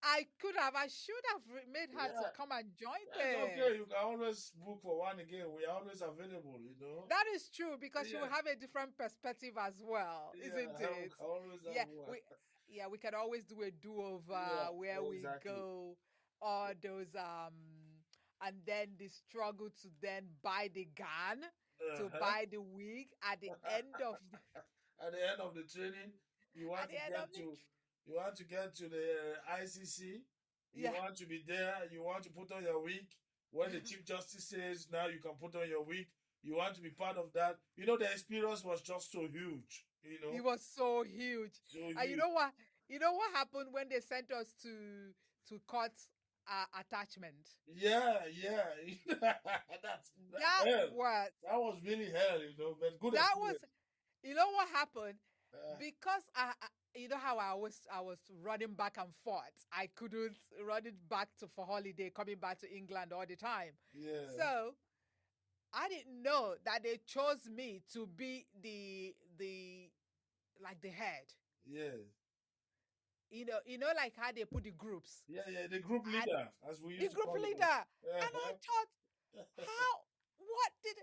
I could have. I should have made her to Yeah, come and join that's this. okay. You can always book for one again. We are always available, you know. That is true because she will Yeah, have a different perspective as well, isn't yeah. it? I always have Yeah, one. we can always do a do-over Yeah, where we exactly. go all those and then the struggle to then buy the gun, to Uh-huh. buy the wig at the end of the, At the end of the training, you at want the to end of get the to you want to get to the ICC. You yeah. want to be there. You want to put on your wig. When the Chief Justice says now you can put on your wig, you want to be part of that. You know the experience was just so huge. It was so huge. So And you huge. know what? You know what happened when they sent us to court attachment? Yeah, yeah. That's that That hell. was That was really hell, but good that was experience. you know what happened? Uh, Because you know how I was running back and forth. I couldn't run it back to for holiday, coming back to England all the time. yeah, So I didn't know that they chose me to be the like the head. yeah, Like how they put the groups. yeah, yeah. The group And leader, as we the used to group call leader. it. And I thought, how, what did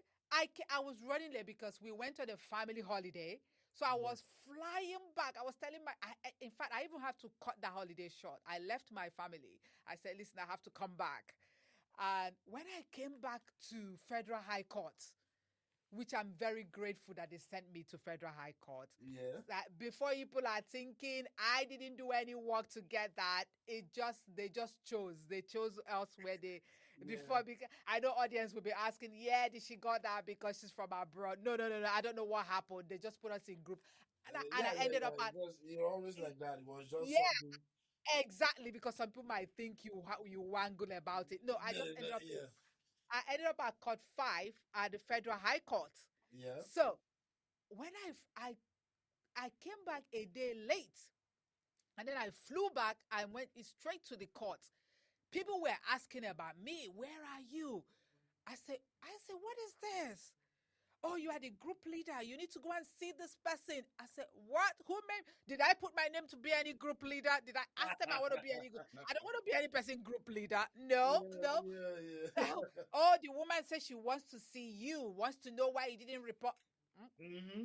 I was running late because we went on a family holiday. So I Yeah, was flying back. I was telling in fact, I even have to cut that holiday short. I left my family. I said, listen, I have to come back. And when I came back to Federal High Court, which I'm very grateful that they sent me to Federal High Court. yeah, That before people are thinking I didn't do any work to get that, they just chose. They chose elsewhere. They yeah. before because I know audience will be asking, yeah, did she got that because she's from abroad? No, no, no, no. I don't know what happened. They just put us in group, and Yeah, I yeah, ended yeah. up at You're always like that. It was just yeah, something. exactly because some people might think you wangle about it. No, I just ended up Yeah, I ended up at court 5 at the Federal High Court. yeah, So when I came back a day late and then I flew back and went straight to the court. People were asking about me. Where are you? I said, what is this? Oh, you are the group leader. You need to go and see this person. I said, what? Who made? Did I put my name to be any group leader? Did I ask them I want to be any? I don't want to be any person group leader. No, yeah, no. yeah, yeah. Oh, the woman says she wants to see you. Wants to know why you didn't report. Hmm? Mm-hmm.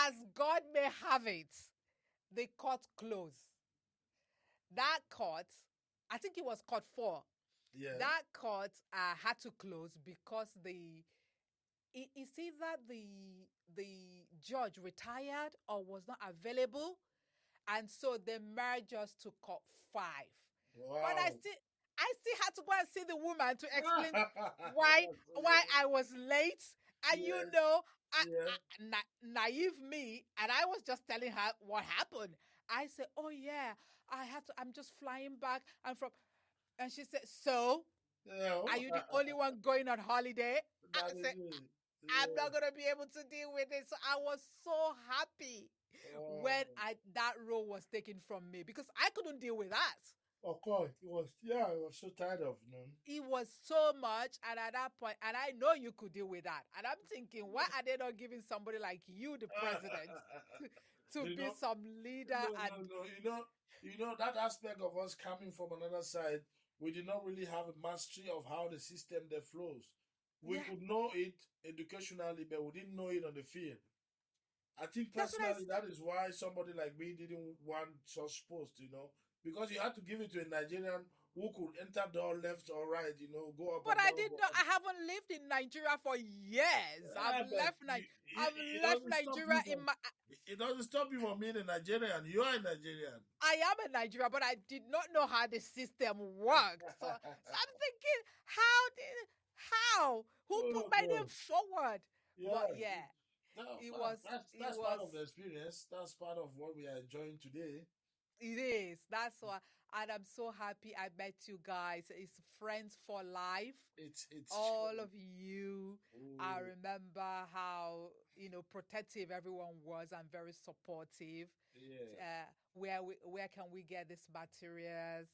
As God may have it, the court closed. That court, I think it was court 4. Yeah, That court had to close because it's either the judge retired or was not available, and so they merged us to court 5. But Wow. I still had to go and see the woman to explain why That's so, why I was late. And yeah, yeah, naive me, and I was just telling her what happened. I said, "Oh yeah, I have to. I'm just flying back. I'm from." And she said, "So, yeah. are you the only one going on holiday?" I That is said, it. "I'm Yeah. not gonna be able to deal with it." So I was so happy when Wow. I that role was taken from me because I couldn't deal with that. Of course, it was. Yeah, I was so tired of It was so much, and at that point, and I know you could deal with that. And I'm thinking, why are they not giving somebody like you, the president, to you be know. some leader? No, no, And no. That aspect of us coming from another side, we did not really have a mastery of how the system there flows. We yeah, could know it educationally, but we didn't know it on the field. I think that's what I personally said. that is why somebody like me didn't want such post, because you had to give it to a Nigerian who could enter door left or right, go up But and I down. did not. I haven't lived in Nigeria for years. But I've it left doesn't stop you Nigeria in from my. it doesn't stop you from being a Nigerian. You are a Nigerian. I am in Nigeria, but I did not know how the system worked. So I'm thinking, how? Who put Oh my name God. forward? Yeah. But yeah, No, it well, was, that's it that's part of the was, experience. That's part of what we are enjoying today. it is. That's why, and I'm so happy I met you guys. It's friends for life. It's All true. of you. I Oh, remember how protective everyone was and very supportive. yeah. Where can we get these materials?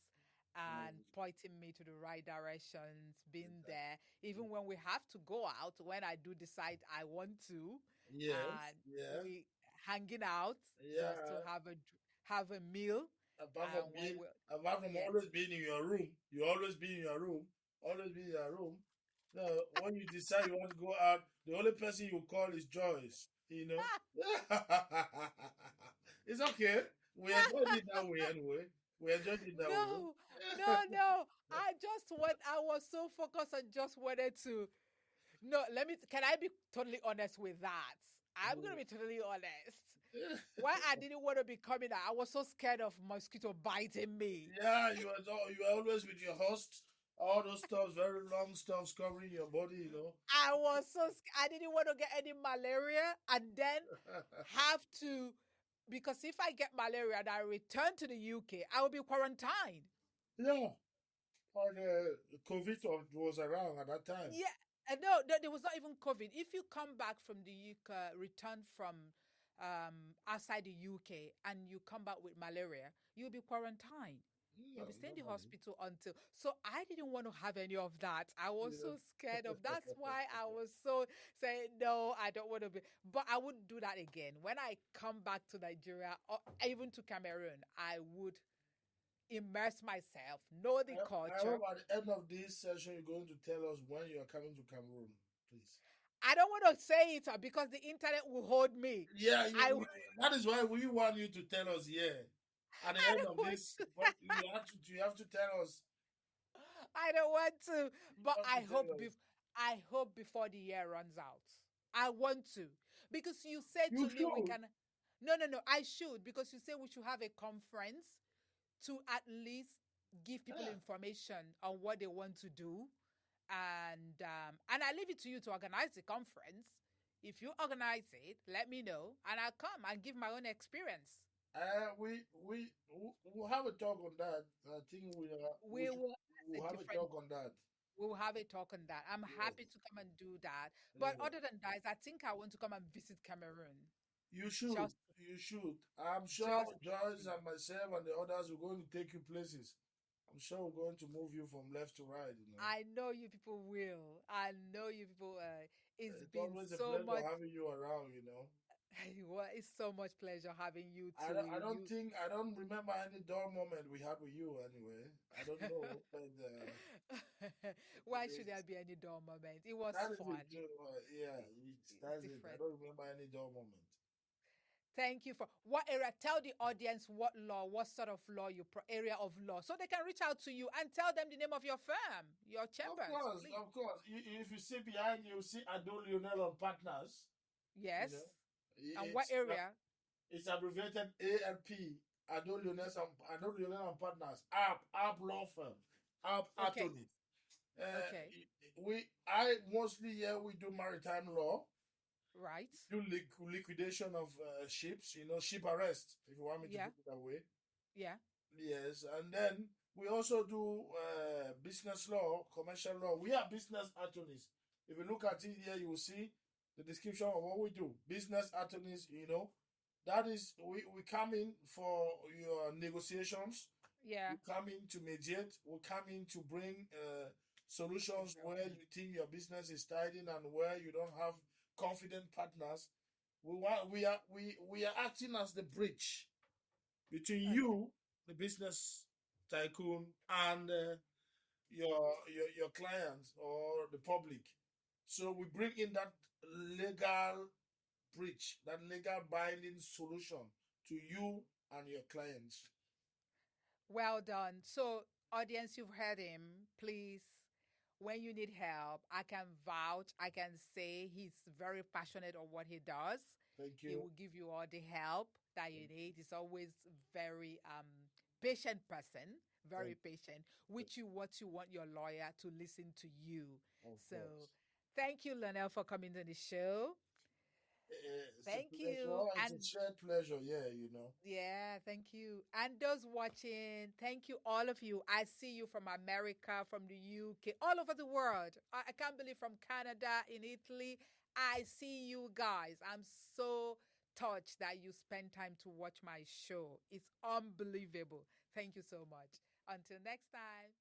And Um, pointing me to the right directions, being exactly. there, even when we have to go out, when I do decide I want to, Yes. and Yeah. we hanging out just to Yeah. have a meal. Apart from And when being, we, apart from yeah, always being in your room, you always be in your room, always be in your room. So when you decide you want to go out, the only person you call is Joyce. It's okay. We enjoyed it that way anyway. We enjoyed it that way. no, no, no. I was so focused on just wanted to. No, can I be totally honest with that? I'm going to be totally honest. Why I didn't want to be coming out, I was so scared of mosquito biting me. Yeah, you are always with your host, all those stuff, very long stuffs covering your body. I didn't want to get any malaria and then have to, because if I get malaria and I return to the UK, I will be quarantined. Yeah, or the COVID was around at that time. Yeah, no, there was not even COVID. If you come back from the UK, return from outside the UK, and you come back with malaria, you'll be quarantined. You'll No, be staying in the normally. hospital until. So I didn't want to have any of that. I was Yeah. so scared of. That's why I was so saying no. I don't want to be. But I wouldn't do that again. When I come back to Nigeria or even to Cameroon, I would immerse myself, know the I culture. hope at the end of this session you're going to tell us when you are coming to Cameroon, please. I don't want to say it because the internet will hold me. Yeah, I that is why we want you to tell us here. At the I end don't of want this, to. but you have to tell us. I don't want to. You But have to tell us. I hope before the year runs out. I want to because you said You to me we should. can. No, no, no. I should because you said we should have a conference to at least give people Yeah. information on what they want to do, and I leave it to you to organize the conference. If you organize it, let me know, and I'll come and give my own experience. We'll have a talk on that. I think We will we'll ask a have a different. talk on that. We will have a talk on that. I'm happy Yes. to come and do that. But Yeah. other than that, I think I want to come and visit Cameroon. You should. Just, You should. I'm sure just to Joyce see. and myself and the others are going to take you places. I'm sure we're going to move you from left to right. I know you people will. I know you people. It's It's been always a so pleasure much. having you around. Well, it's so much pleasure having you I too. don't think I don't remember any dull moment we had with you anyway. I don't know, but Why should there it's, be any dull moment? It was that is fun. it. Yeah, It's that's it. I different. don't remember any dull moment. Thank you for what area. Tell the audience what law, what sort of law area of law, so they can reach out to you and tell them the name of your firm, your Of chambers, course, please. of course. If you see behind you, see Adoh Lionel and Partners. You Yes. know, And what area? it's abbreviated ALP. Adoh Lionel and Partners. ALP law firm. ALP Okay. attorneys. Okay. I mostly here we do maritime law. Right. Do liquidation of ships. Ship arrest. If you want me to Yeah. put it that way. Yeah. Yes, and then we also do business law, commercial law. We are business attorneys. If you look at it here, you will see the description of what we do. Business attorneys, that is, we come in for your negotiations. Yeah. We come in to mediate. We come in to bring solutions where you think your business is tidying and where you don't have confident partners. We are acting as the bridge between Okay. you, the business tycoon, and your clients or the public. So we bring in that legal bridge, that legal binding solution to you and your clients. Well done. So, audience, you've heard him. Please, when you need help, I can vouch, I can say he's very passionate on what he does. Thank He you. will give you all the help that you need. He's always very patient person, very Thank, patient, which you what you want your lawyer to listen to you. of So, course. thank you, Lionel, for coming to the show. It's a Thank pleasure. you. It's And a shared pleasure. Yeah. yeah, thank you. And those watching, thank you, all of you. I see you from America, from the UK, all over the world. I can't believe from Canada, in Italy. I see you guys. I'm so touched that you spend time to watch my show. It's unbelievable. Thank you so much. Until next time.